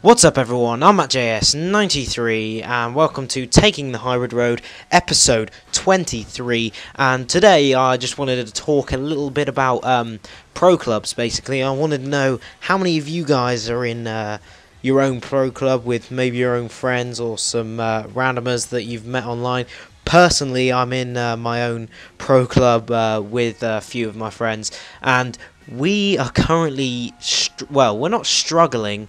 What's up everyone, I'm at JS93 and welcome to Taking the Hybrid Road episode 23, and today I just wanted to talk a little bit about pro clubs. Basically I wanted to know how many of you guys are in your own pro club with maybe your own friends or some randomers that you've met online. Personally, I'm in my own pro club with a few of my friends, and we are currently, we're not struggling,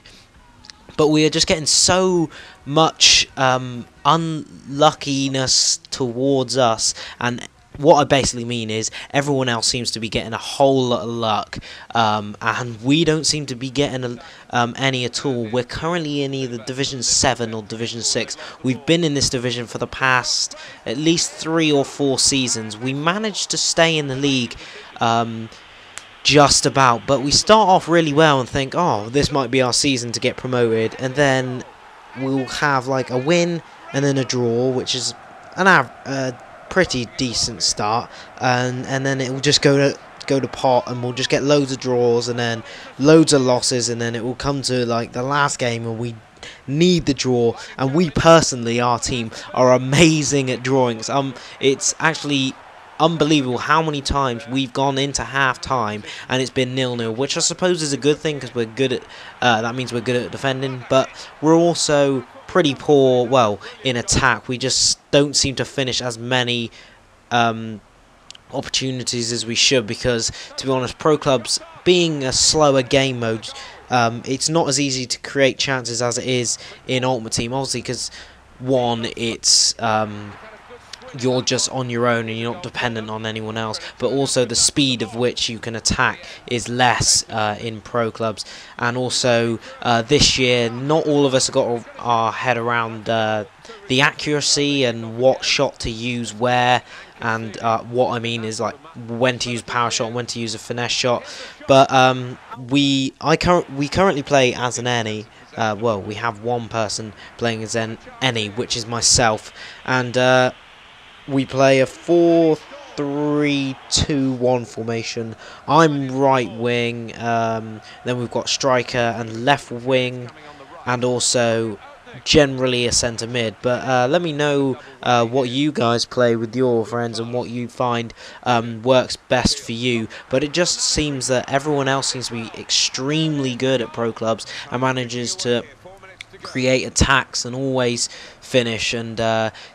but we are just getting so much unluckiness towards us, and what I basically mean is everyone else seems to be getting a whole lot of luck, and we don't seem to be getting any at all. We're currently in either Division 7 or Division 6. We've been in this division for the past at least 3 or 4 seasons. We managed to stay in the league just about, but we start off really well and think, oh, this might be our season to get promoted, and then we'll have like a win and then a draw, which is a pretty decent start, and then it will just go to pot, and we'll just get loads of draws and then loads of losses, and then it will come to like the last game and we need the draw. And we personally, our team, are amazing at drawings. It's actually unbelievable how many times we've gone into half time and it's been 0-0, which I suppose is a good thing because we're good at that means we're good at defending, but we're also pretty poor, well, in attack. We just don't seem to finish as many opportunities as we should, because to be honest, pro clubs being a slower game mode, it's not as easy to create chances as it is in Ultimate Team, obviously, because one, it's you're just on your own and you're not dependent on anyone else, but also the speed of which you can attack is less in pro clubs. And also this year, not all of us have got our head around the accuracy and what shot to use where, and what I mean is like when to use power shot and when to use a finesse shot. But we currently play as an any. Well, we have one person playing as an any, which is myself, and we play a 4-3-2-1 formation. I'm right wing, then we've got striker and left wing, and also generally a centre mid. But let me know what you guys play with your friends and what you find works best for you. But it just seems that everyone else seems to be extremely good at pro clubs and manages to create attacks and always finish and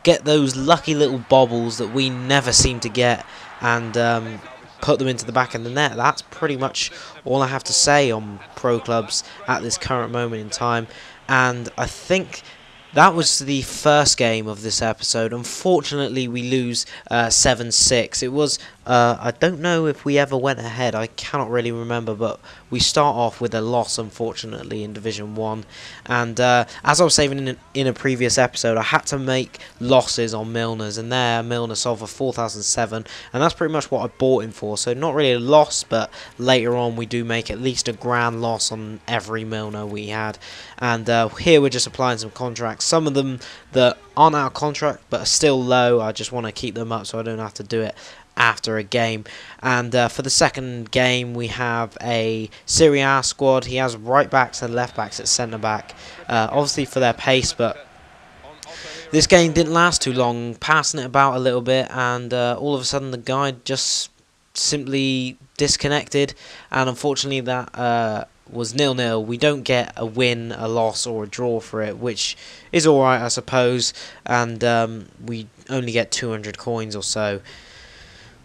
get those lucky little bobbles that we never seem to get, and put them into the back of the net. That's pretty much all I have to say on pro clubs at this current moment in time, and I think that was the first game of this episode. Unfortunately, we lose 7-6. It was, I don't know if we ever went ahead. I cannot really remember, but we start off with a loss, unfortunately, in Division 1. And as I was saying in a previous episode, I had to make losses on Milner's, and there Milner sold for 4,007, and that's pretty much what I bought him for. So not really a loss, but later on we do make at least a grand loss on every Milner we had. And here we're just applying some contracts. Some of them that aren't out of contract but are still low, I just want to keep them up so I don't have to do it after a game. And for the second game, we have a Serie A squad. He has right backs and left backs at centre back, obviously for their pace, but this game didn't last too long, passing it about a little bit, and all of a sudden the guy just simply disconnected, and unfortunately that was 0-0. We don't get a win, a loss, or a draw for it, which is alright, I suppose, and we only get 200 coins or so.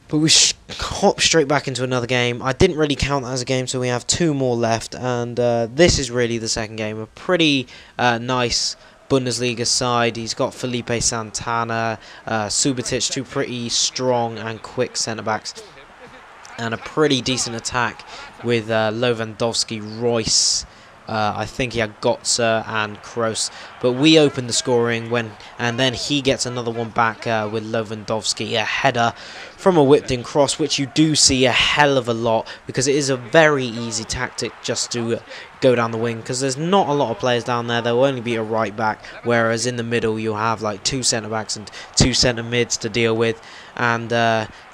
But we hop straight back into another game. I didn't really count that as a game, so we have 2 more left, and this is really the second game. A pretty nice Bundesliga side. He's got Felipe Santana, Subotic, 2 pretty strong and quick centre-backs, and a pretty decent attack with Lewandowski, Royce, I think he had Götze and Kroos, but we opened the scoring and then he gets another one back with Lewandowski, a header from a whipped in cross, which you do see a hell of a lot, because it is a very easy tactic just to go down the wing, because there's not a lot of players down there. There will only be a right back, whereas in the middle you'll have like 2 centre backs and 2 centre mids to deal with, and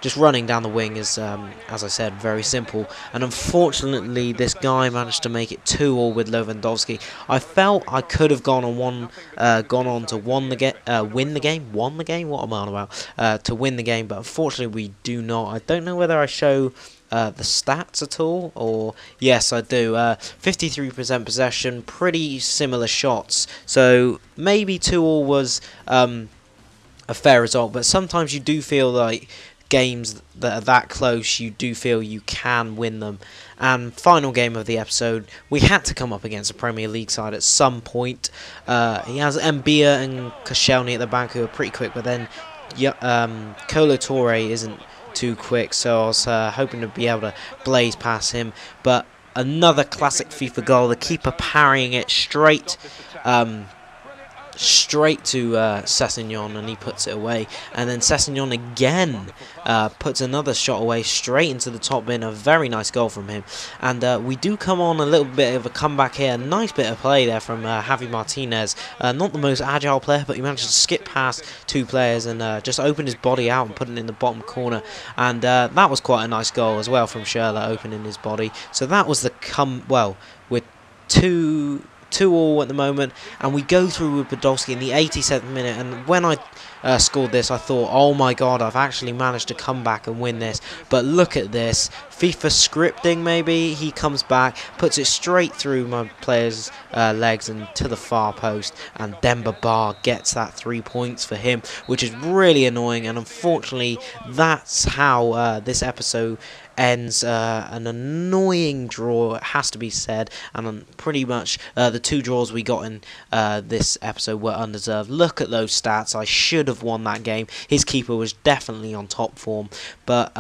just running down the wing is, as I said, very simple. And unfortunately this guy managed to make it 2-2 with Lewandowski. I felt I could have gone on to win the game. What am I on about? To win the game, but unfortunately we do not. I don't know whether I show the stats at all, or yes, I do. 53% possession, pretty similar shots. So maybe 2-2 was a fair result, but sometimes you do feel like games that are that close, you do feel you can win them. And final game of the episode, we had to come up against a Premier League side at some point. He has Mbia and Koscielny at the back, who are pretty quick, but then Kolo Touré isn't too quick, so I was hoping to be able to blaze past him. But another classic FIFA goal, the keeper parrying it straight to Sessegnon, and he puts it away. And then Sessegnon again puts another shot away straight into the top bin. A very nice goal from him. And we do come on a little bit of a comeback here. Nice bit of play there from Javi Martinez. Not the most agile player, but he managed to skip past 2 players and just open his body out and put it in the bottom corner. And that was quite a nice goal as well from Schürrle, opening his body. So that was the with 2-2 at the moment, and we go through with Podolski in the 87th minute. And when I scored this, I thought, oh my god, I've actually managed to come back and win this. But look at this, FIFA scripting maybe. He comes back, puts it straight through my player's legs and to the far post, and Demba Ba gets that 3 points for him, which is really annoying. And unfortunately that's how this episode ends. An annoying draw, it has to be said, and pretty much the 2 draws we got in this episode were undeserved. Look at those stats. I should have won that game. His keeper was definitely on top form. But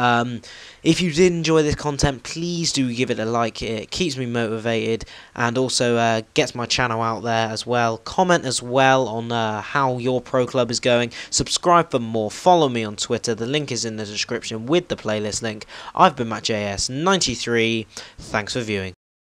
if you did enjoy this content, please do give it a like. It keeps me motivated, and also gets my channel out there as well. Comment as well on how your pro club is going. Subscribe for more. Follow me on Twitter. The link is in the description with the playlist link. I've been MattJS93. Thanks for viewing.